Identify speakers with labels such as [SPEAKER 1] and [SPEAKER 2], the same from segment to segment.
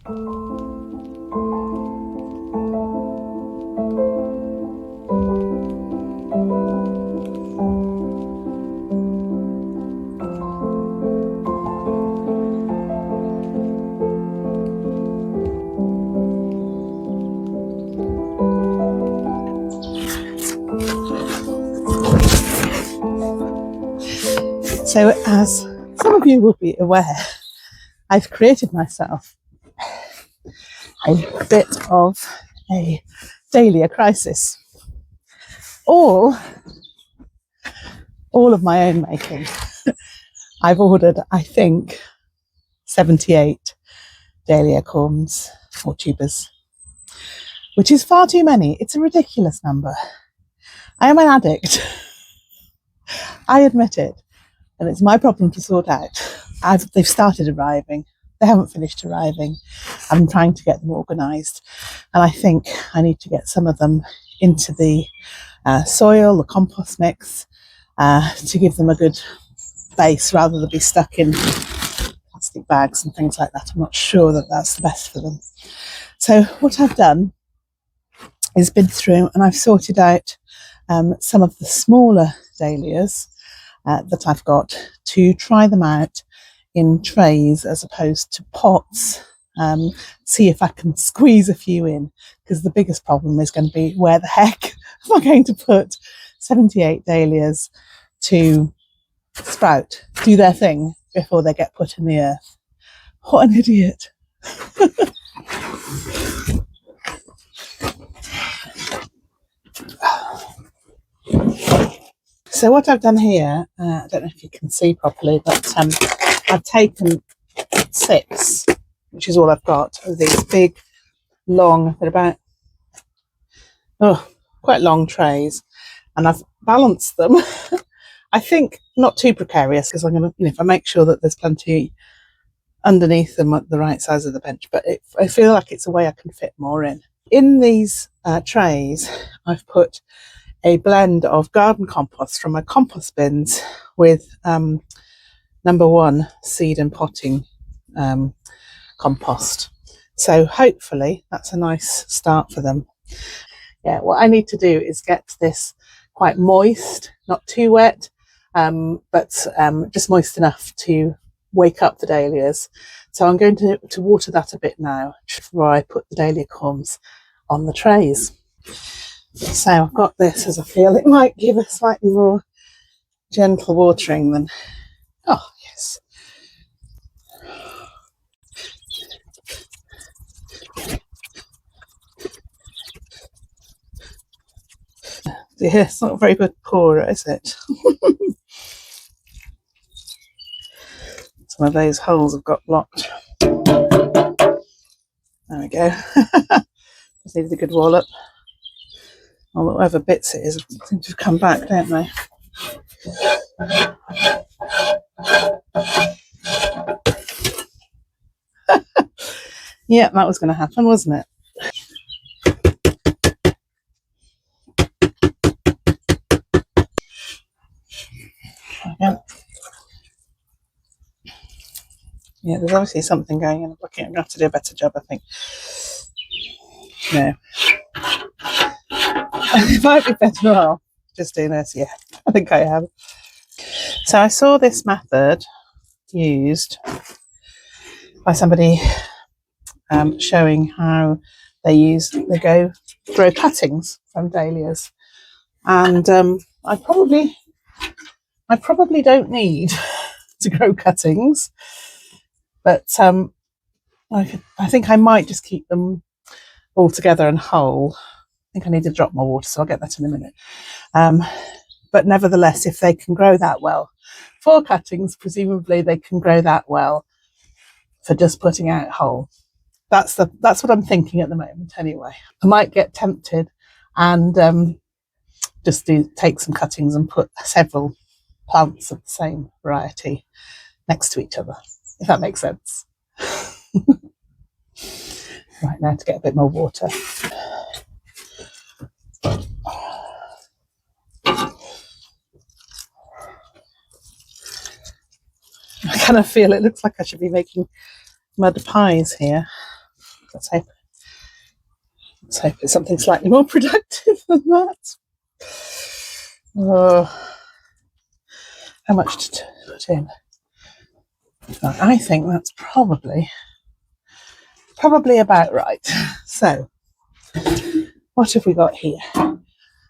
[SPEAKER 1] So as some of you will be aware, I've created myself a bit of a dahlia crisis. All of my own making. I've ordered, I think, 78 dahlia corms or tubers, which is far too many. It's a ridiculous number. I am an addict. I admit it. And it's my problem to sort out. They've started arriving. They haven't finished arriving. I'm trying to get them organised. And I think I need to get some of them into the soil, the compost mix, to give them a good base rather than be stuck in plastic bags and things like that. I'm not sure that that's the best for them. So what I've done is been through and I've sorted out some of the smaller dahlias that I've got to try them out in trays as opposed to pots. See if I can squeeze a few in, because the biggest problem is going to be where the heck am I going to put 78 dahlias to sprout, do their thing before they get put in the earth. What an idiot. So what I've done here, I don't know if you can see properly, but I've taken 6, which is all I've got, of these big, long, they're about, quite long trays, and I've balanced them. I think not too precarious, because I'm going to, if I make sure that there's plenty underneath them at the right size of the bench, but I feel like it's a way I can fit more in. In these trays, I've put a blend of garden compost from my compost bins with number 1 seed and potting compost. So hopefully that's a nice start for them. Yeah, what I need to do is get this quite moist, not too wet, but just moist enough to wake up the dahlias. So I'm going to water that a bit now before I put the dahlia corms on the trays. So I've got this as I feel it might give a slightly more gentle watering than, oh yes. Yeah, it's not a very good pourer, is it? Some of those holes have got blocked. There we go. Just needed a good wallop. Well, whatever bits it is seem to have come back, don't they? Yeah, that was going to happen, wasn't it? Again. Yeah, there's obviously something going on. I'm going to have to do a better job, I think. No. It might be better off just doing this. Yeah, I think I have. So I saw this method used by somebody showing how they grow cuttings from dahlias, and I probably don't need to grow cuttings, but I think I might just keep them all together and whole. I think I need to drop more water, so I'll get that in a minute. But nevertheless, if they can grow that well for cuttings, presumably they can grow that well for just putting out whole. That's what I'm thinking at the moment. Anyway, I might get tempted and just take some cuttings and put several plants of the same variety next to each other, if that makes sense. Right, now to get a bit more water. I kind of feel it looks like I should be making mud pies here. Let's hope it's something slightly more productive than that. Oh, how much to put in? I think that's probably about right. So, what have we got here?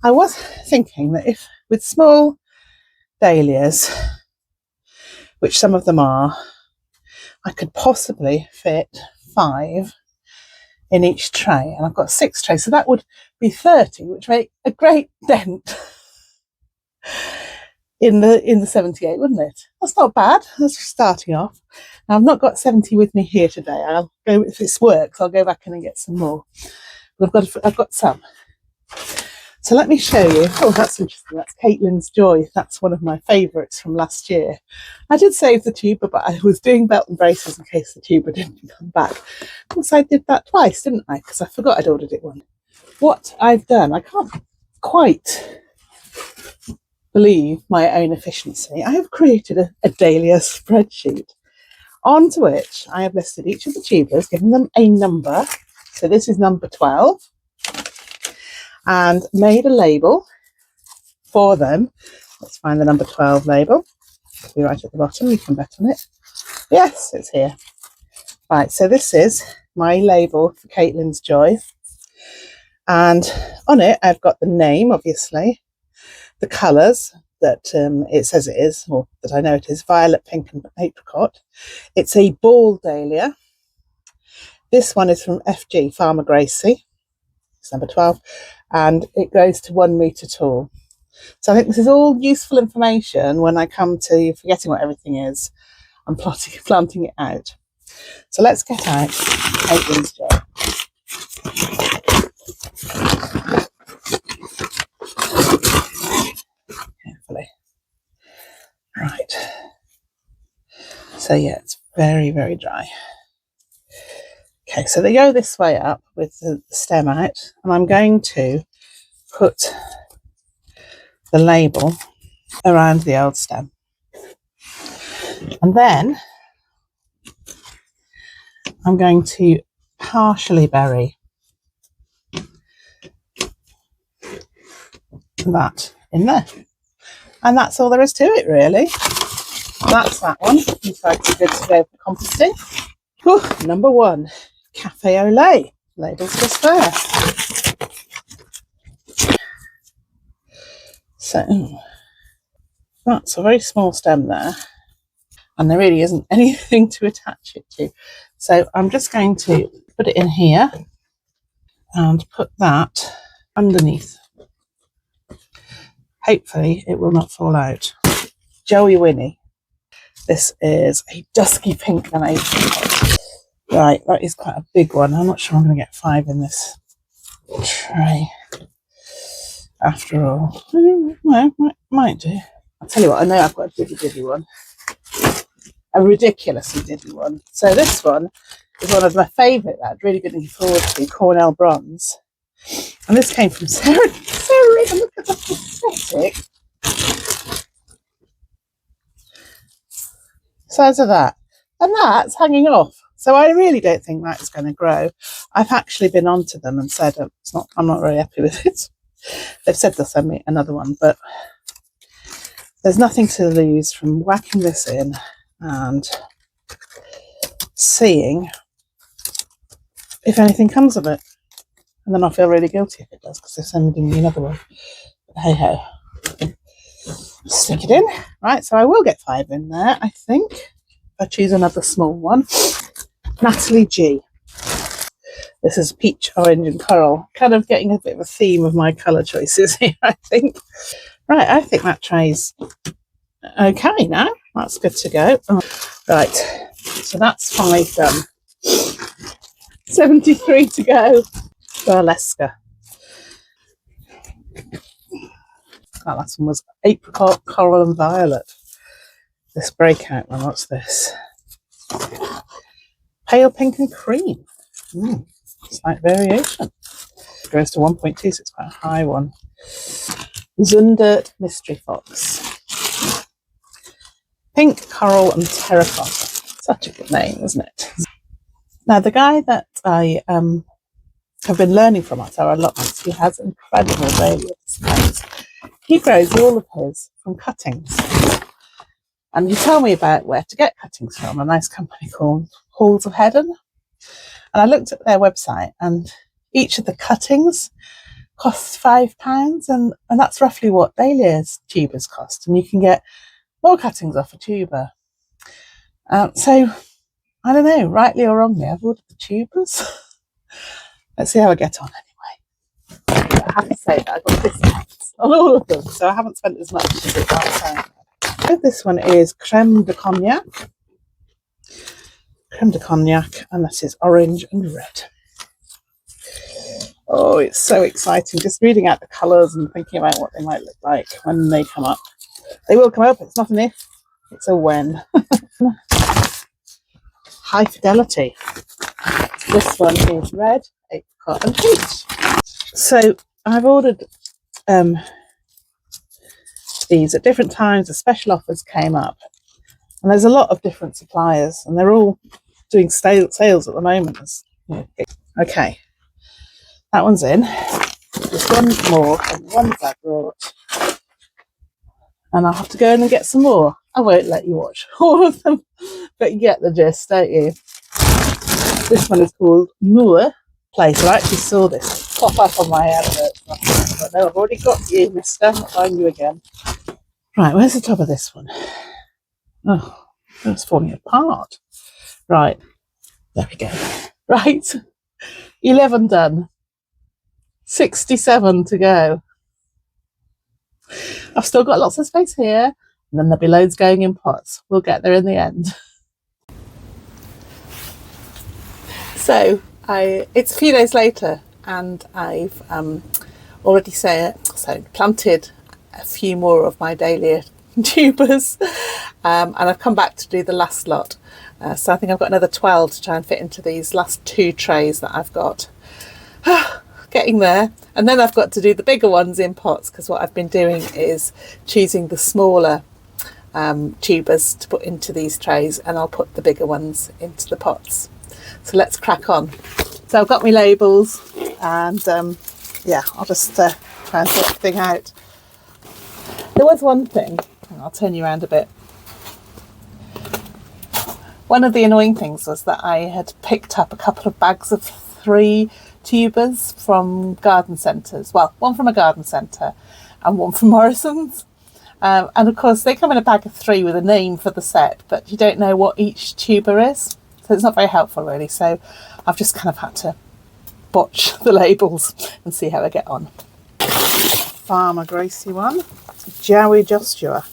[SPEAKER 1] I was thinking that if with small dahlias, which some of them are, I could possibly fit 5 in each tray, and I've got 6 trays, so that would be 30, which make a great dent in the 78, wouldn't it? That's not bad. That's starting off. Now, I've not got 70 with me here today. I'll go, if this works, I'll go back in and get some more. But I've got some. So let me show you. Oh, that's interesting. That's Caitlin's Joy. That's one of my favourites from last year. I did save the tuber, but I was doing belt and braces in case the tuber didn't come back. Of course, I did that twice, didn't I? Because I forgot I'd ordered it once. What I've done, I can't quite believe my own efficiency. I have created a dahlia spreadsheet onto which I have listed each of the tubers, given them a number. So this is number 12. And made a label for them. Let's find the number 12 label. It'll be right at the bottom. You can bet on it. Yes, it's here. Right, so this is my label for Caitlin's Joy. And on it, I've got the name, obviously, the colours that it says it is, or that I know it is, violet, pink and apricot. It's a ball dahlia. This one is from FG, Farmer Gracie. It's number 12. And it goes to 1 metre tall. So I think this is all useful information when I come to forgetting what everything is and planting it out. So let's get out Caitlin's Joy. Carefully. Right. So yeah, it's very, very dry. Okay, so they go this way up with the stem out, and I'm going to put the label around the old stem. And then I'm going to partially bury that in there. And that's all there is to it, really. That's that one. Looks like it's good to go for composting. Whew, number 1, Cafe au lait. Label's just there. So that's a very small stem there. And there really isn't anything to attach it to. So I'm just going to put it in here and put that underneath. Hopefully it will not fall out. Joey Winnie. This is a dusky pink and apricot. Right, that is quite a big one. I'm not sure I'm going to get 5 in this tray. After all, well, might do. I'll tell you what, I know I've got a divvy one. A ridiculously divvy one. So this one is one of my favourite that I'd really been looking forward to, Cornell Bronze. And this came from Sarah. Sarah, look at the pathetic size of that. And that's hanging off. So I really don't think that's going to grow. I've actually been onto them and said I'm not very happy with it. They've said they'll send me another one, but there's nothing to lose from whacking this in and seeing if anything comes of it. And then I'll feel really guilty if it does, because they're sending me another one. But hey ho. Stick it in. Right, so I will get 5 in there, I think. If I choose another small one. Natalie G. This is peach, orange and coral. Kind of getting a bit of a theme of my colour choices here, I think. Right, I think that tray's okay now. That's good to go. Oh, right, so that's 5 done. 73 to go. Burlesque. That last one was apricot, coral and violet. This breakout one, what's this? Pale pink and cream. Slight variation. It goes to 1.2, so it's quite a high one. Zundert Mystery Fox. Pink, coral and terracotta. Such a good name, isn't it? Now, the guy that I have been learning from at our allotments, he has incredible dahlia displays. He grows all of his from cuttings. And he told me about where to get cuttings from, a nice company called Halls of Heaven. And I looked at their website, and each of the cuttings costs £5, and that's roughly what Dahlias tubers cost. And you can get more cuttings off a tuber. So, I don't know, rightly or wrongly, I've ordered the tubers. Let's see how I get on anyway. I have to say that I got discounts on all of them, so I haven't spent as much as it last time. So this one is creme de cognac. Creme de cognac, and this is orange and red. Oh, it's so exciting. Just reading out the colours and thinking about what they might look like when they come up. They will come up. It's not an if, it's a when. High Fidelity. This one is red, apricot and peach. So I've ordered these at different times. The special offers came up, and there's a lot of different suppliers, and they're all doing sales at the moment. Okay, that one's in. There's one more than the ones I brought, and I'll have to go in and get some more. I won't let you watch all of them, but you get the gist, don't you? This one is called Moor Place. I actually saw this pop up on my advert. But no, I've already got you, mister. I'll find you again. Right, where's the top of this one? Oh, it's falling apart. Right, there we go. Right, 11 done. 67 to go. I've still got lots of space here, and then there'll be loads going in pots. We'll get there in the end. So it's a few days later, and I've already planted a few more of my dahlia tubers, and I've come back to do the last lot. So I think I've got another 12 to try and fit into these last 2 trays that I've got. Getting there. And then I've got to do the bigger ones in pots, because what I've been doing is choosing the smaller tubers to put into these trays, and I'll put the bigger ones into the pots. So let's crack on. So I've got my labels, and yeah, I'll just try and sort the thing out. There was one thing, and I'll turn you around a bit. One of the annoying things was that I had picked up a couple of bags of 3 tubers from garden centres. Well, one from a garden centre and one from Morrison's. And of course, they come in a bag of 3 with a name for the set, but you don't know what each tuber is. So it's not very helpful, really. So I've just kind of had to botch the labels and see how I get on. Farmer Gracie one. Joey Joshua.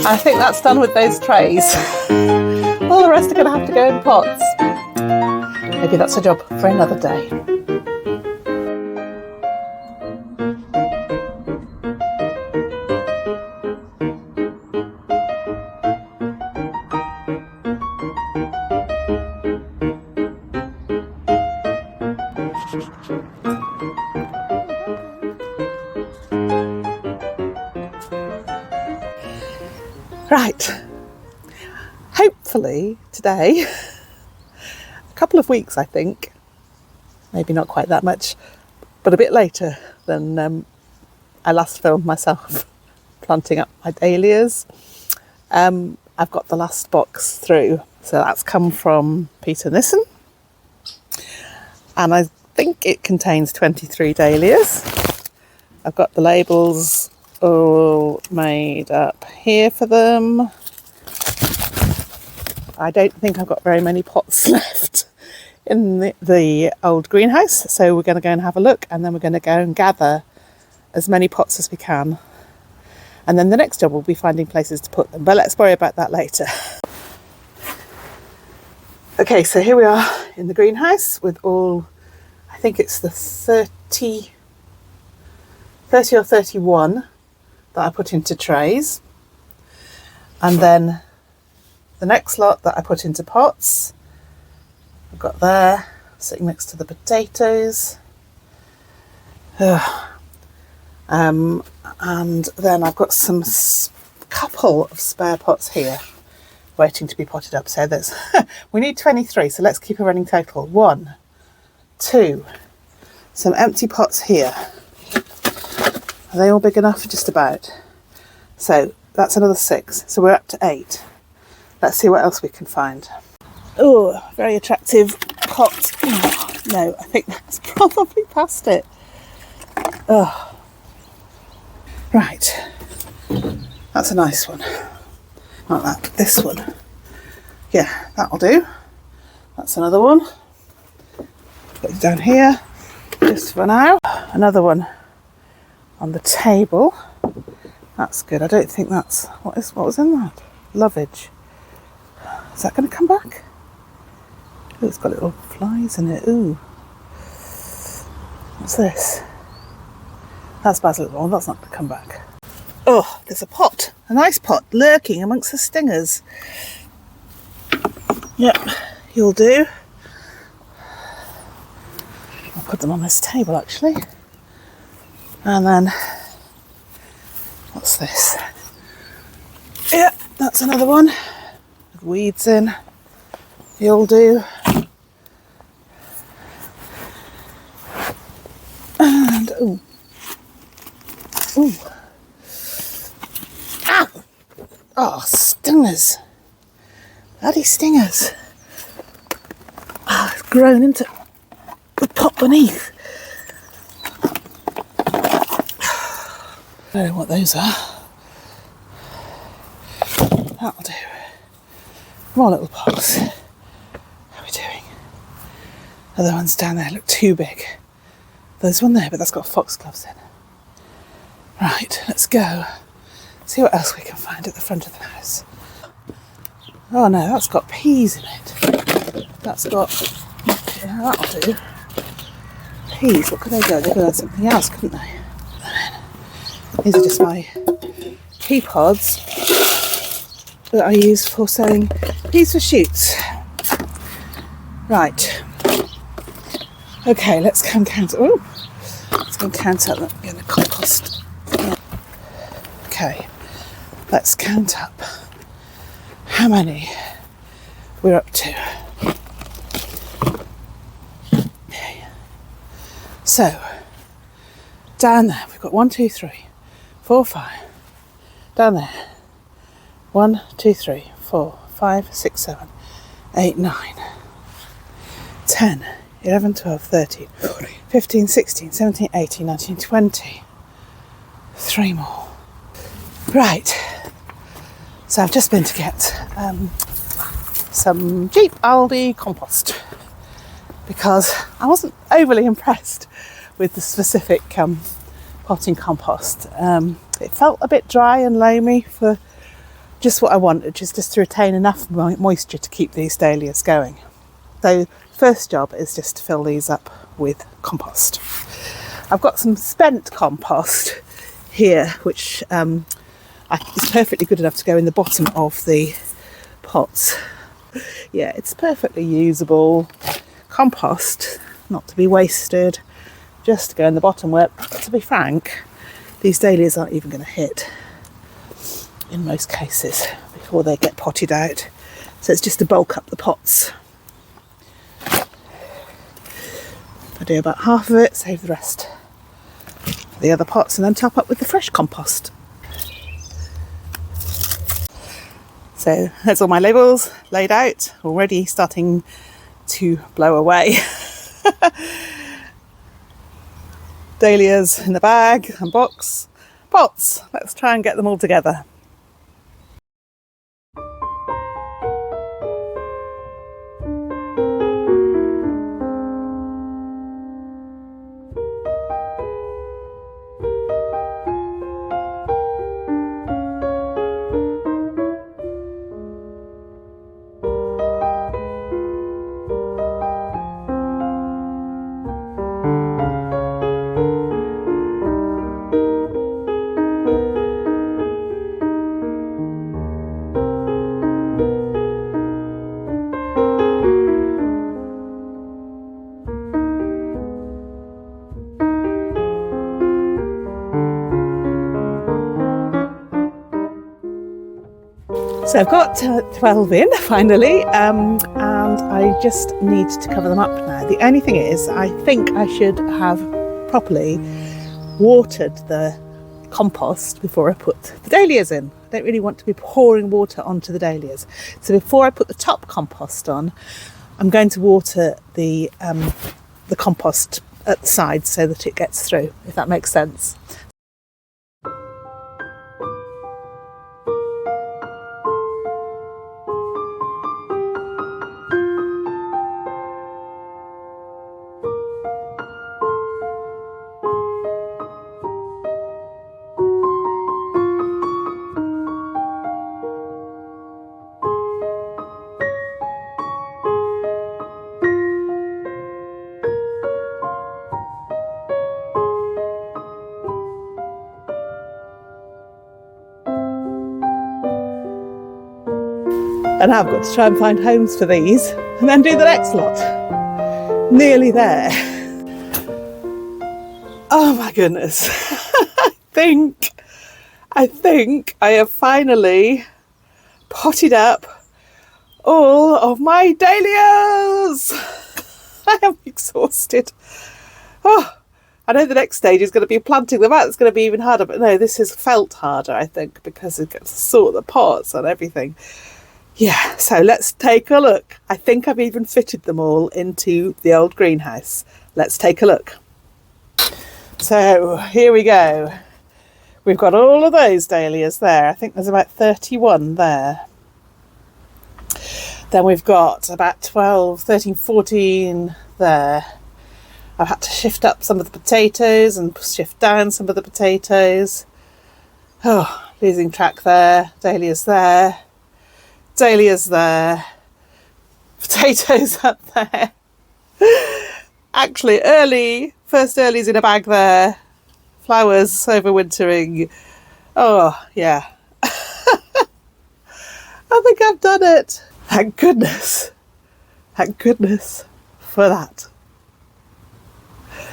[SPEAKER 1] I think that's done with those trays. All the rest are going to have to go in pots. Maybe that's a job for another day. Right, hopefully today, a couple of weeks I think, maybe not quite that much, but a bit later than I last filmed myself planting up my dahlias. I've got the last box through, So that's come from Peter Nissen. And I think it contains 23 dahlias. I've got the labels all made up here for them. I don't think I've got very many pots left in the old greenhouse, so we're going to go and have a look, and then we're going to go and gather as many pots as we can, and then the next job will be finding places to put them, but let's worry about that later. Okay, so here we are in the greenhouse with all, I think it's the 30 or 31 that I put into trays, and then the next lot that I put into pots I've got there, sitting next to the potatoes. And then I've got some couple of spare pots here waiting to be potted up. So there's we need 23, so let's keep a running total. 1, 2, some empty pots here. Are they all big enough? Just about. So that's another 6. So we're up to 8. Let's see what else we can find. Oh, very attractive pot. Oh, no, I think that's probably past it. Oh. Right. That's a nice one. Like that. This one. Yeah, that'll do. That's another one. Put it down here, just for now. Another one on the table. That's good. I don't think that's... What was in that? Lovage. Is that going to come back? Oh, it's got little flies in it. Ooh. What's this? That's basil. Oh, that's not going to come back. Oh, there's a pot. A nice pot lurking amongst the stingers. Yep, you'll do. I'll put them on this table, actually. And then... What's this? Yeah, that's another one. With weeds in. You'll do. And ooh. Ooh. Ow! Oh, stingers. Bloody stingers. Oh, it's grown into the pot beneath. I don't know what those are. That'll do. More little pots. How are we doing? Other ones down there look too big. There's one there, but that's got foxgloves in. Right, let's go. See what else we can find at the front of the house. Oh no, that's got peas in it. That's got... Yeah, that'll do. Peas, what could they go? They could have something else, couldn't they? These are just my pea pods that I use for sowing peas for shoots. Right. Okay, let's go and count. Oh, let's go and count up in the compost. Okay, let's count up how many we're up to. Okay. So, down there, we've got 1, 2, 3, 4, 5. Down there. 1, 2, 3, 4, 5, 6, 7, 8, 9, 10, 11, 12, 13, 14, 15, 16, 17, 18, 19, 20. 3 more. Right. So I've just been to get some cheap Aldi compost because I wasn't overly impressed with the specific potting compost. It felt a bit dry and loamy for just what I wanted, just to retain enough moisture to keep these dahlias going. So first job is just to fill these up with compost. I've got some spent compost here, which is perfectly good enough to go in the bottom of the pots. Yeah, it's perfectly usable compost, not to be wasted, just to go in the bottom where, to be frank, these dahlias aren't even going to hit in most cases before they get potted out. So it's just to bulk up the pots. I do about half of it, save the rest for the other pots, and then top up with the fresh compost. So So there's all my labels laid out, already starting to blow away. Dahlias in the bag and box. Pots, let's try and get them all together. So I've got 12 in finally, and I just need to cover them up now. The only thing is, I think I should have properly watered the compost before I put the dahlias in. I don't really want to be pouring water onto the dahlias. So before I put the top compost on, I'm going to water the compost at the sides so that it gets through, if that makes sense. And now I've got to try and find homes for these and then do the next lot. Nearly there. Oh my goodness. I think I have finally potted up all of my dahlias. I am exhausted. Oh, I know the next stage is going to be planting them out. It's going to be even harder, but no, this has felt harder, I think, because it gets to sort the pots and everything. Yeah, so let's take a look. I think I've even fitted them all into the old greenhouse. Let's take a look. So here we go. We've got all of those dahlias there. I think there's about 31 there. Then we've got about 12, 13, 14 there. I've had to shift up some of the potatoes and shift down some of the potatoes. Oh, losing track there. Dahlias there. Dahlias there, potatoes up there. Actually, first earlies in a bag there. Flowers overwintering. Oh, yeah. I think I've done it. Thank goodness. Thank goodness for that.